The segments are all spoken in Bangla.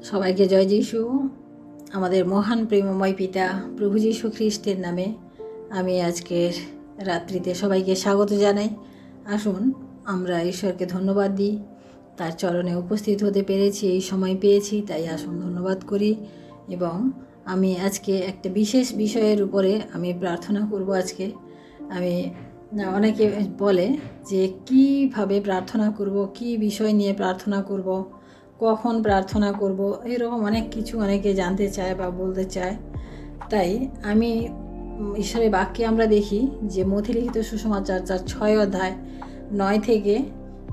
সবাইকে জয় যিশু। আমাদের মহান প্রেমময় পিতা প্রভু যীশু খ্রিস্টের নামে আমি আজকের রাত্রিতে সবাইকে স্বাগত জানাই। আসুন আমরা ঈশ্বরকে ধন্যবাদ দিই, তার চরণে উপস্থিত হতে পেরেছি, এই সময় পেয়েছি, তাই আসুন ধন্যবাদ করি। এবং আমি আজকে একটা বিশেষ বিষয়ের উপরে আমি প্রার্থনা করব। আজকে আমি অনেকে বলে যে কিভাবে প্রার্থনা করব, কি বিষয় নিয়ে প্রার্থনা করব, কখন প্রার্থনা করব, এরকম অনেক কিছু অনেকে জানতে চায় বা বলতে চায়। তাই আমি ঈশ্বরের বাক্যে আমরা দেখি যে মথি লিখিত সুসমাচার 6 অধ্যায় 9 থেকে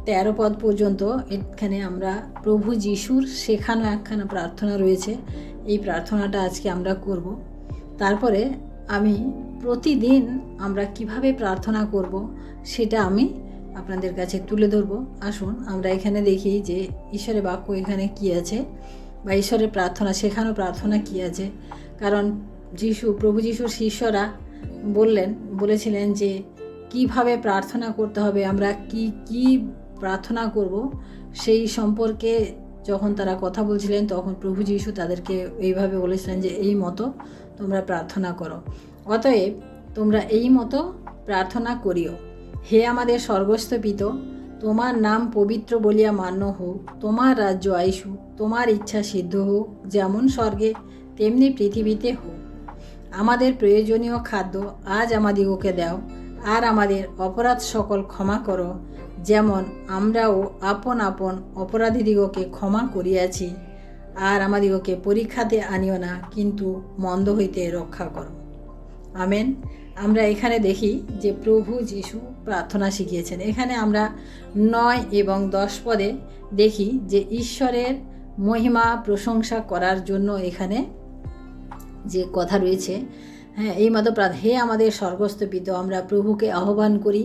13 পদ পর্যন্ত এখানে আমরা প্রভু যিশুর শেখানো একখানা প্রার্থনা রয়েছে। এই প্রার্থনাটা আজকে আমরা করব। তারপরে আমি প্রতিদিন আমরা কিভাবে প্রার্থনা করব সেটা আমি আপনাদের কাছে তুলে ধরব। আসুন আমরা এখানে দেখি যে ঈশ্বরের বাক্য এখানে কি আছে, বা ঈশ্বরের প্রার্থনা, শেখানো প্রার্থনা কি আছে। কারণ প্রভু যিশুর শিষ্যরা বলেছিলেন যে কিভাবে প্রার্থনা করতে হবে, আমরা কি প্রার্থনা করব, সেই সম্পর্কে যখন তারা কথা বলছিলেন তখন প্রভু যিশু তাদেরকে এইভাবে বলেছিলেন যে এই মতো তোমরা প্রার্থনা করো। অতএব তোমরা এই মতো প্রার্থনা করিও। হে আমাদের স্বর্গস্থ পিতা, তোমার নাম পবিত্র বলিয়া মান্য হোক, তোমার রাজ্য আইসুক, তোমার ইচ্ছা সিদ্ধ হোক, যেমন স্বর্গে তেমনি পৃথিবীতে হোক। আমাদের প্রয়োজনীয় খাদ্য আজ আমাদিগকে দাও, আর আমাদের অপরাধ সকল ক্ষমা করো, যেমন আমরাও আপন আপন অপরাধীদিগকে ক্ষমা করিয়াছি। আর আমাদিগকে পরীক্ষাতে আনিও না, কিন্তু মন্দ হইতে রক্ষা করো। আমেন। আমরা এখানে দেখি যে প্রভু যিশু প্রার্থনা শিখিয়েছেন। এখানে আমরা 9 এবং 10 পদে দেখি যে ঈশ্বরের মহিমা প্রশংসা করার জন্য এখানে যে কথা রয়েছে, এই মতো হে আমাদের স্বর্গস্থ পিতা, আমরা প্রভুকে আহ্বান করি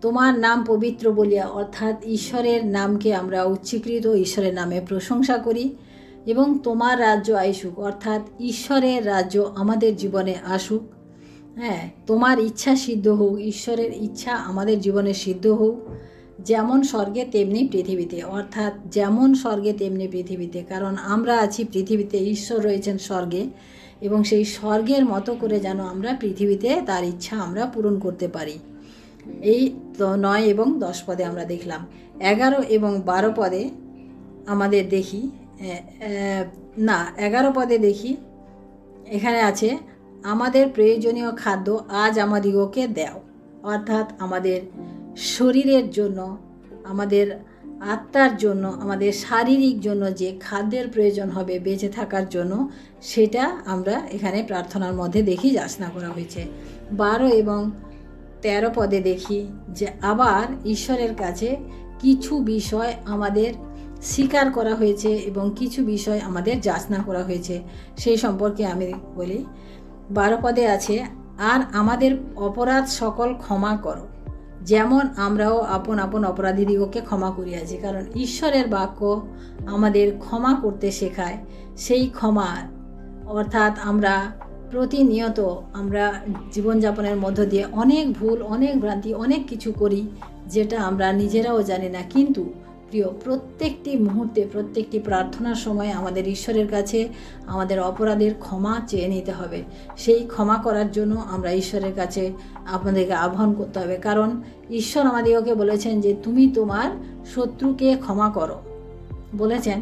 তোমার নাম পবিত্র বলিয়া, অর্থাৎ ঈশ্বরের নামকে আমরা উচ্চীকৃত, ঈশ্বরের নামে প্রশংসা করি। এবং তোমার রাজ্য আইসুক, অর্থাৎ ঈশ্বরের রাজ্য আমাদের জীবনে আসুক। তোমার ইচ্ছা সিদ্ধ হোক, ঈশ্বরের ইচ্ছা আমাদের জীবনে সিদ্ধ হোক, যেমন স্বর্গে তেমনি পৃথিবীতে, অর্থাৎ যেমন স্বর্গে তেমনি পৃথিবীতে। কারণ আমরা আছি পৃথিবীতে, ঈশ্বর রয়েছেন স্বর্গে, এবং সেই স্বর্গের মতো করে যেন আমরা পৃথিবীতে তার ইচ্ছা আমরা পূরণ করতে পারি। এই 9 এবং 10 পদে আমরা দেখলাম। 11 এবং 12 পদে আমাদের দেখি, 11 পদে দেখি, এখানে আছে আমাদের প্রয়োজনীয় খাদ্য আজ আমাদিগকে দাও, অর্থাৎ আমাদের শরীরের জন্য, আমাদের আত্মার জন্য, আমাদের শারীরিক জন্য যে খাদ্যের প্রয়োজন হবে বেঁচে থাকার জন্য, সেটা আমরা এখানে প্রার্থনার মধ্যে দেখি যাচনা করা হয়েছে। 12 এবং 13 পদে দেখি যে আবার ঈশ্বরের কাছে কিছু বিষয় আমাদের স্বীকার করা হয়েছে এবং কিছু বিষয় আমাদের যাচনা করা হয়েছে। সেই সম্পর্কে আমি বলি। 12 পদে আছে, আর আমাদের অপরাধ সকল ক্ষমা করো, যেমন আমরাও আপন আপন অপরাধীদিগকে ক্ষমা করিয়াছি। কারণ ঈশ্বরের বাক্য আমাদের ক্ষমা করতে শেখায়। সেই ক্ষমা, অর্থাৎ আমরা প্রতিনিয়ত আমরা জীবনযাপনের মধ্য দিয়ে অনেক ভুল, অনেক ভ্রান্তি, অনেক কিছু করি যেটা আমরা নিজেরাও জানি না। কিন্তু প্রিয়, প্রত্যেকটি মুহূর্তে, প্রত্যেকটি প্রার্থনার সময় আমাদের ঈশ্বরের কাছে আমাদের অপরাধের ক্ষমা চেয়ে নিতে হবে। সেই ক্ষমা করার জন্য আমরা ঈশ্বরের কাছে আপনাদেরকে আহ্বান করতে হবে। কারণ ঈশ্বর আমাদেরকে বলেছেন যে তুমি তোমার শত্রুকে ক্ষমা করো বলেছেন।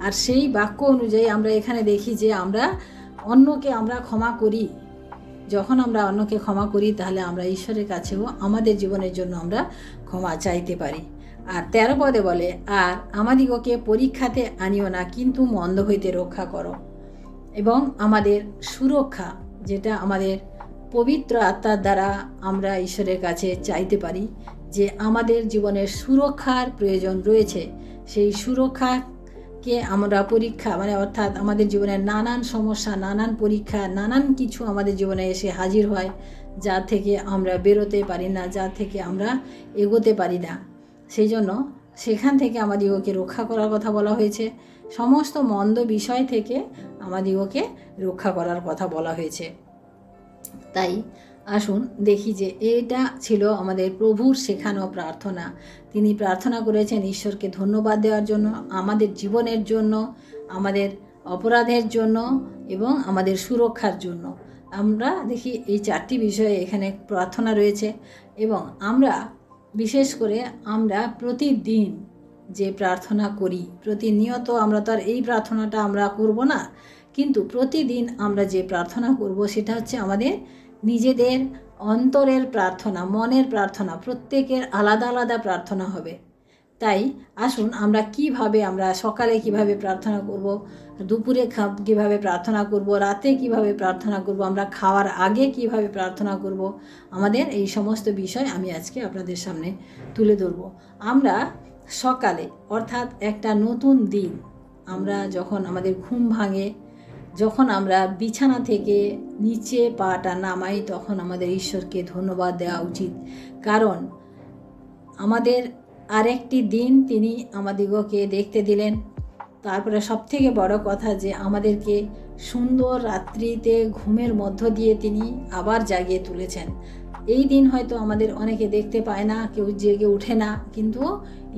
আর সেই বাক্য অনুযায়ী আমরা এখানে দেখি যে আমরা অন্যকে আমরা ক্ষমা করি। যখন আমরা অন্যকে ক্ষমা করি, তাহলে আমরা ঈশ্বরের কাছেও আমাদের জীবনের জন্য আমরা ক্ষমা চাইতে পারি। আর 13 পদে বলে, আর আমাদিগকে পরীক্ষাতে আনিও না, কিন্তু মন্দ হইতে রক্ষা করো। এবং আমাদের সুরক্ষা, যেটা আমাদের পবিত্র আত্মার দ্বারা আমরা ঈশ্বরের কাছে চাইতে পারি, যে আমাদের জীবনের সুরক্ষার প্রয়োজন রয়েছে। সেই সুরক্ষাকে আমরা পরীক্ষা, অর্থাৎ আমাদের জীবনের নানান সমস্যা, নানান পরীক্ষা, নানান কিছু আমাদের জীবনে এসে হাজির হয়, যা থেকে আমরা বেরোতে পারি না, যা থেকে আমরা এগোতে পারি না। সেই জন্য সেখান থেকে আমাদিগকে রক্ষা করার কথা বলা হয়েছে। সমস্ত মন্দ বিষয় থেকে আমাদিগকে রক্ষা করার কথা বলা হয়েছে। তাই আসুন দেখি যে এটা ছিল আমাদের প্রভুর শেখানো প্রার্থনা। তিনি প্রার্থনা করেছেন ঈশ্বরকে ধন্যবাদ দেওয়ার জন্য, আমাদের জীবনের জন্য, আমাদের অপরাধের জন্য এবং আমাদের সুরক্ষার জন্য। আমরা দেখি এই 4টি বিষয়ে এখানে প্রার্থনা রয়েছে। এবং আমরা বিশেষ করে আমরা প্রতিদিন যে প্রার্থনা করি, প্রতিনিয়ত আমরা তো আর এই প্রার্থনাটা আমরা করব না, কিন্তু প্রতিদিন আমরা যে প্রার্থনা করব সেটা হচ্ছে আমাদের নিজেদের অন্তরের প্রার্থনা, মনের প্রার্থনা। প্রত্যেকের আলাদা আলাদা প্রার্থনা হবে। তাই আসুন আমরা আমরা সকালে কিভাবে প্রার্থনা করব, দুপুরে কিভাবে প্রার্থনা করব, রাতে কিভাবে প্রার্থনা করব, আমরা খাওয়ার আগে কিভাবে প্রার্থনা করব, আমাদের এই সমস্ত বিষয় আমি আজকে আপনাদের সামনে তুলে ধরব। আমরা সকালে, অর্থাৎ একটা নতুন দিন, আমরা যখন আমাদের ঘুম ভাঙে, যখন আমরা বিছানা থেকে নিচে পাটা নামাই, তখন আমাদের ঈশ্বরকে ধন্যবাদ দেওয়া উচিত। কারণ আমাদের আরেকটি দিন তিনি আমাদিগকে দেখতে দিলেন। তারপরে সবথেকে বড় কথা যে আমাদেরকে সুন্দর রাত্রিতে ঘুমের মধ্য দিয়ে তিনি আবার জাগিয়ে তুলেছেন। এই দিন হয়তো আমাদের অনেকে দেখতে পায় না, কেউ জেগে ওঠে না, কিন্তু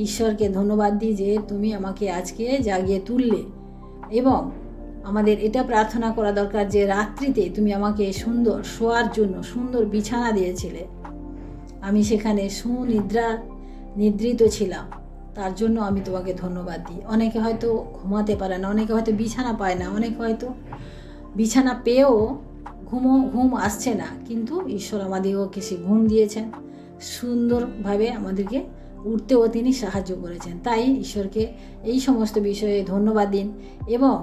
ঈশ্বরকে ধন্যবাদ দিই যে তুমি আমাকে আজকে জাগিয়ে তুললে। এবং আমাদের এটা প্রার্থনা করা দরকার যে রাত্রিতে তুমি আমাকে সুন্দর শোয়ার জন্য সুন্দর বিছানা দিয়েছিলে, আমি সেখানে নিদ্রিত ছিলাম, তার জন্য আমি তোমাকে ধন্যবাদ দিই। অনেকে হয়তো ঘুমাতে পারে না, অনেকে হয়তো বিছানা পায় না, অনেকে হয়তো বিছানা পেয়েও ঘুম আসছে না, কিন্তু ঈশ্বর আমাদেরকে সে ঘুম দিয়েছেন, সুন্দরভাবে আমাদেরকে উঠতেও তিনি সাহায্য করেছেন। তাই ঈশ্বরকে এই সমস্ত বিষয়ে ধন্যবাদ দিন। এবং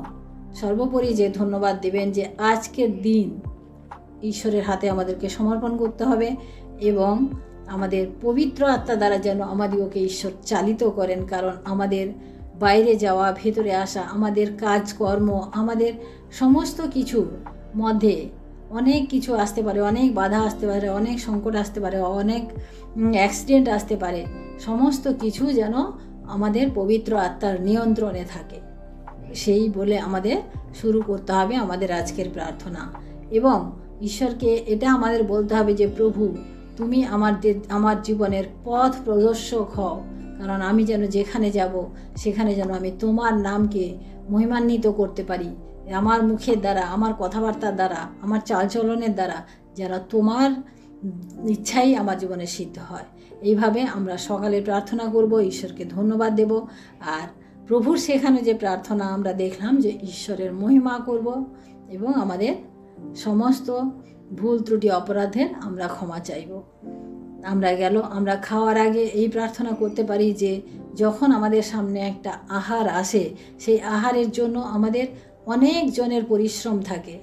সর্বোপরি যে ধন্যবাদ দেবেন যে আজকের দিন ঈশ্বরের হাতে আমাদেরকে সমর্পণ করতে হবে এবং আমাদের পবিত্র আত্মা দ্বারা যেন আমাদিগকে ঈশ্বর চালিত করেন। কারণ আমাদের বাইরে যাওয়া, ভেতরে আসা, আমাদের কাজকর্ম, আমাদের সমস্ত কিছুর মধ্যে অনেক কিছু আসতে পারে, অনেক বাধা আসতে পারে, অনেক সংকট আসতে পারে, অনেক অ্যাক্সিডেন্ট আসতে পারে। সমস্ত কিছু যেন আমাদের পবিত্র আত্মার নিয়ন্ত্রণে থাকে, সেই বলে আমাদের শুরু করতে হবে আমাদের আজকের প্রার্থনা। এবং ঈশ্বরকে এটা আমাদের বলতে হবে যে প্রভু তুমি আমার জীবনের পথ প্রদর্শক হও, কারণ আমি যেন যেখানে যাব সেখানে যেন আমি তোমার নামকে মহিমান্বিত করতে পারি, আমার মুখের দ্বারা, আমার কথাবার্তার দ্বারা, আমার চালচলনের দ্বারা যেন তোমার ইচ্ছাই আমার জীবনে সিদ্ধ হয়। এইভাবে আমরা সকালে প্রার্থনা করব, ঈশ্বরকে ধন্যবাদ দেব। আর প্রভুর সেখানে যে প্রার্থনা আমরা দেখলাম যে ঈশ্বরের মহিমা করব এবং আমাদের সমস্ত ভুল ত্রুটি অপরাধের আমরা ক্ষমা চাইব। আমরা খাওয়ার আগে এই প্রার্থনা করতে পারি যে যখন আমাদের সামনে একটা আহার আসে, সেই আহারের জন্য আমাদের অনেক জনের পরিশ্রম থাকে।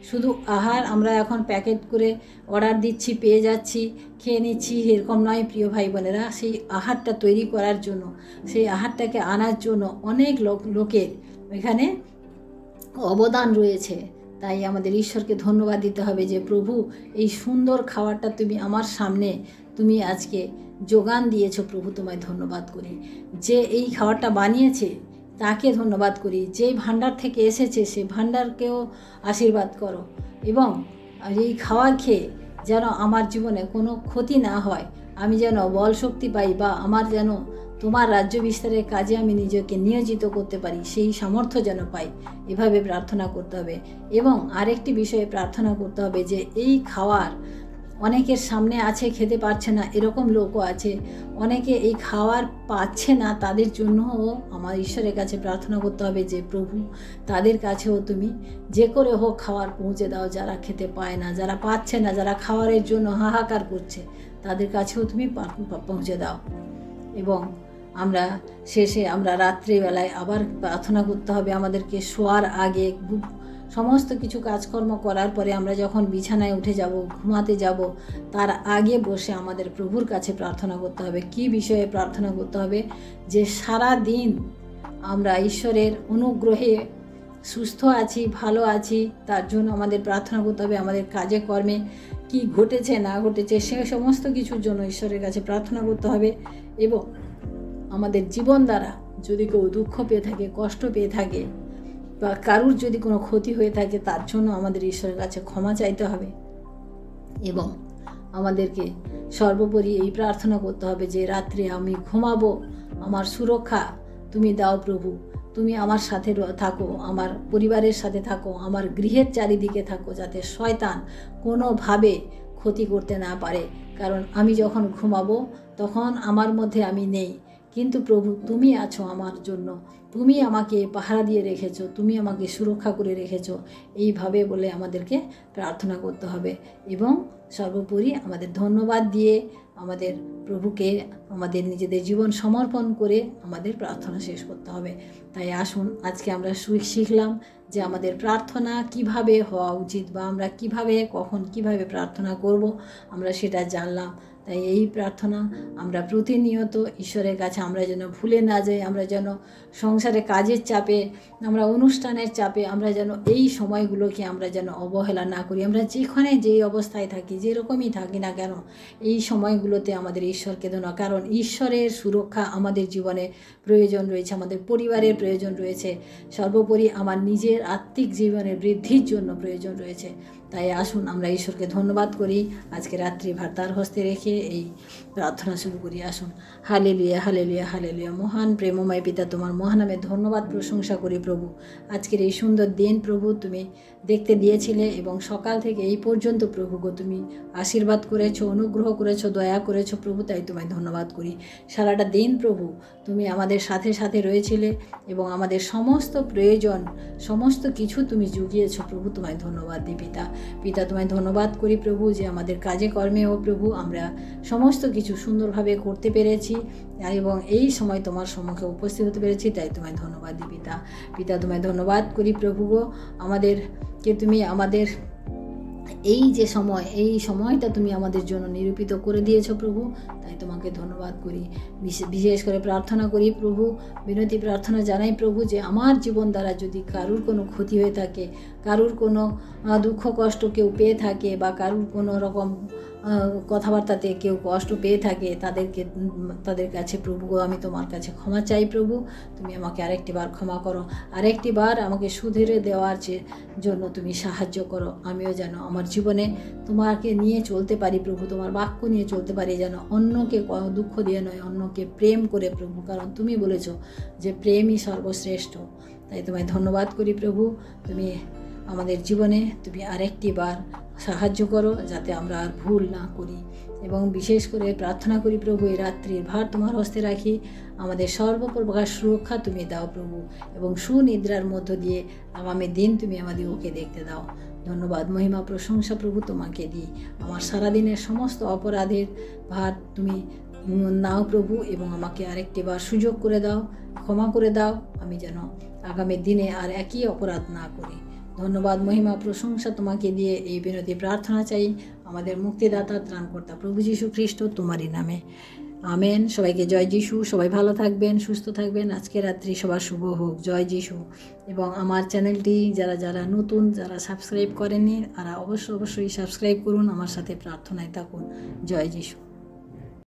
শুধু আহার আমরা এখন প্যাকেট করে অর্ডার দিচ্ছি, পেয়ে যাচ্ছি, খেয়ে নিচ্ছি, এরকম নয় প্রিয় ভাই বোনেরা। সেই আহারটা তৈরি করার জন্য, সেই আহারটাকে আনার জন্য অনেক লোকের এখানে অবদান রয়েছে। তাই আমাদের ঈশ্বরকে ধন্যবাদ দিতে হবে যে প্রভু এই সুন্দর খাবারটা তুমি আমার সামনে তুমি আজকে যোগান দিয়েছো। প্রভু তোমায় ধন্যবাদ করি। যে এই খাবারটা বানিয়েছে তাকে ধন্যবাদ করি, যেই ভাণ্ডার থেকে এসেছে সে ভাণ্ডারকেও আশীর্বাদ করো। এবং এই খাবার খেয়ে যেন আমার জীবনে কোনো ক্ষতি না হয়, আমি যেন বল শক্তি পাই, বা আমার যেন তোমার রাজ্য বিস্তারের কাজে আমি নিজেকে নিয়োজিত করতে পারি, সেই সামর্থ্য যেন পাই। এভাবে প্রার্থনা করতে হবে। এবং আরেকটি বিষয়ে প্রার্থনা করতে হবে যে এই খাওয়ার অনেকের সামনে আছে, খেতে পারছে না, এরকম লোকও আছে। অনেকে এই খাওয়ার পাচ্ছে না, তাদের জন্যও আমার ঈশ্বরের কাছে প্রার্থনা করতে হবে যে প্রভু তাদের কাছেও তুমি যে করে হোক খাওয়ার পৌঁছে দাও, যারা খেতে পায় না, যারা পাচ্ছে না, যারা খাওয়ারের জন্য হাহাকার করছে, তাদের কাছেও তুমি পৌঁছে দাও। এবং আমরা রাত্রিবেলায় আবার প্রার্থনা করতে হবে আমাদেরকে শোয়ার আগে। সমস্ত কিছু কাজকর্ম করার পরে আমরা যখন বিছানায় উঠে যাব, ঘুমাতে যাব, তার আগে বসে আমাদের প্রভুর কাছে প্রার্থনা করতে হবে। কি বিষয়ে প্রার্থনা করতে হবে? যে সারা দিন আমরা ঈশ্বরের অনুগ্রহে সুস্থ আছি, ভালো আছি, তার জন্য আমাদের প্রার্থনা করতে হবে। আমাদের কাজে কর্মে কি ঘটেছে না ঘটেছে সে সমস্ত কিছুর জন্য ঈশ্বরের কাছে প্রার্থনা করতে হবে। এবং আমাদের জীবন দ্বারা যদি কেউ দুঃখ পেয়ে থাকে, কষ্ট পেয়ে থাকে, বা কারুর যদি কোনো ক্ষতি হয়ে থাকে, তার জন্য আমাদের ঈশ্বরের কাছে ক্ষমা চাইতে হবে। এবং আমাদেরকে সর্বোপরি এই প্রার্থনা করতে হবে যে রাত্রে আমি ঘুমাবো, আমার সুরক্ষা তুমি দাও প্রভু, তুমি আমার সাথে থাকো, আমার পরিবারের সাথে থাকো, আমার গৃহের চারিদিকে থাকো, যাতে শয়তান কোনোভাবে ক্ষতি করতে না পারে। কারণ আমি যখন ঘুমাবো তখন আমার মধ্যে আমি নেই, কিন্তু প্রভু তুমি আছো আমার জন্য, তুমি আমাকে পাহারা দিয়ে রেখেছো, তুমি আমাকে সুরক্ষা করে রেখেছো। এইভাবে বলে আমাদেরকে প্রার্থনা করতে হবে এবং সর্বোপরি আমাদের ধন্যবাদ দিয়ে আমাদের প্রভুকে আমাদের নিজেদের জীবন সমর্পণ করে আমাদের প্রার্থনা শেষ করতে হবে। তাই আসুন আজকে আমরা শিখলাম যে আমাদের প্রার্থনা কিভাবে হওয়া উচিত, বা আমরা কখন কিভাবে প্রার্থনা করব আমরা সেটা জানলাম। তাই এই প্রার্থনা আমরা প্রতিনিয়ত ঈশ্বরের কাছে আমরা যেন ভুলে না যাই, আমরা যেন সংসারে কাজের চাপে, আমরা অনুষ্ঠানের চাপে আমরা যেন এই সময়গুলোকে আমরা যেন অবহেলা না করি। আমরা যেখানে যেই অবস্থায় থাকি, যেরকমই থাকি না কেন, এই সময়গুলোতে আমাদের ঈশ্বরকে ধন্য, কারণ ঈশ্বরের সুরক্ষা আমাদের জীবনে প্রয়োজন রয়েছে, আমাদের পরিবারের প্রয়োজন রয়েছে, সর্বোপরি আমার নিজের আত্মিক জীবনের বৃদ্ধির জন্য প্রয়োজন রয়েছে। তাই আসুন আমরা ঈশ্বরকে ধন্যবাদ করি, আজকে রাত্রি ভার তার হস্তে রেখে এই প্রার্থনা শুরু করি। আসুন। Hallelujah, hallelujah, hallelujah. মহান প্রেমময় পিতা, তোমার মহানামে ধন্যবাদ প্রশংসা করি প্রভু। আজকের এই সুন্দর দিন প্রভু তুমি দেখতে দিয়েছিলে এবং সকাল থেকে এই পর্যন্ত প্রভু গো তুমি আশীর্বাদ করেছো, অনুগ্রহ করেছো, দয়া করেছো প্রভু, তাই তোমায় ধন্যবাদ করি। সারাটা দিন প্রভু তুমি আমাদের সাথে সাথে রয়েছিলে এবং আমাদের সমস্ত প্রয়োজন সমস্ত কিছু তুমি জুগিয়েছো প্রভু, তোমায় ধন্যবাদ দিই পিতা তোমায় ধন্যবাদ করি প্রভু যে আমাদের কাজে কর্মেও প্রভু আমরা সমস্ত কিছু সুন্দরভাবে করতে পেরেছি এবং এই সময় তোমার সম্মুখে উপস্থিত হতে পেরেছি, তাই তোমায় ধন্যবাদ দিই পিতা তোমায় ধন্যবাদ করি প্রভু গো, আমাদেরকে তুমি আমাদের এই যে এই সময়টা তুমি আমাদের জন্য নিরূপিত করে দিয়েছো প্রভু, তাই তোমাকে ধন্যবাদ করি। বিশেষ করে প্রার্থনা করি প্রভু, বিনতি প্রার্থনা জানাই প্রভু যে আমার জীবন দ্বারা যদি কারুর কোনো ক্ষতি হয়ে থাকে, কারুর কোনো দুঃখ কষ্ট কেউ পেয়ে থাকে, বা কারুর কোনো রকম কথাবার্তাতে কেউ কষ্ট পেয়ে থাকে, তাদের কাছে প্রভু গো আমি তোমার কাছে ক্ষমা চাই প্রভু, তুমি আমাকে আরেকটি বার ক্ষমা করো, আরেকটি বার আমাকে শুধরে দেওয়ার জন্য তুমি সাহায্য করো। আমিও যেন আমার জীবনে তোমাকে নিয়ে চলতে পারি প্রভু, তোমার বাক্য নিয়ে চলতে পারি, যেন অন্যকে দুঃখ দিয়ে নয়, অন্যকে প্রেম করে প্রভু, কারণ তুমি বলেছো যে প্রেমই সর্বশ্রেষ্ঠ। তাই তোমায় ধন্যবাদ করি প্রভু, তুমি আমাদের জীবনে তুমি আরেকটি বার সাহায্য করো যাতে আমরা আর ভুল না করি। এবং বিশেষ করে প্রার্থনা করি প্রভু এই রাত্রির ভার তোমার হস্তে রাখি, আমাদের সর্বপ্রকার সুরক্ষা তুমি দাও প্রভু, এবং সুনিদ্রার মধ্য দিয়ে আগামী দিন তুমি আমাদের ওকে দেখতে দাও। ধন্যবাদ, মহিমা, প্রশংসা প্রভু তোমাকে দিই। আমার সারাদিনের সমস্ত অপরাধের ভার তুমি নাও প্রভু, এবং আমাকে আরেকটি বার সুযোগ করে দাও, ক্ষমা করে দাও, আমি যেন আগামী দিনে আর একই অপরাধ না করি। ধন্যবাদ, মহিমা, প্রশংসা তোমাকে দিয়ে এই বিনতি প্রার্থনা চাই আমাদের মুক্তিদাতা ত্রাণকর্তা প্রভু যীশু খ্রিস্ট তোমারই নামে, আমেন। সবাইকে জয় যিশু, সবাই ভালো থাকবেন, সুস্থ থাকবেন, আজকে রাত্রি সবার শুভ হোক, জয় যিশু। এবং আমার চ্যানেলটি যারা নতুন, যারা সাবস্ক্রাইব করেননি তারা অবশ্যই সাবস্ক্রাইব করুন, আমার সাথে প্রার্থনায় থাকুন। জয় যিশু।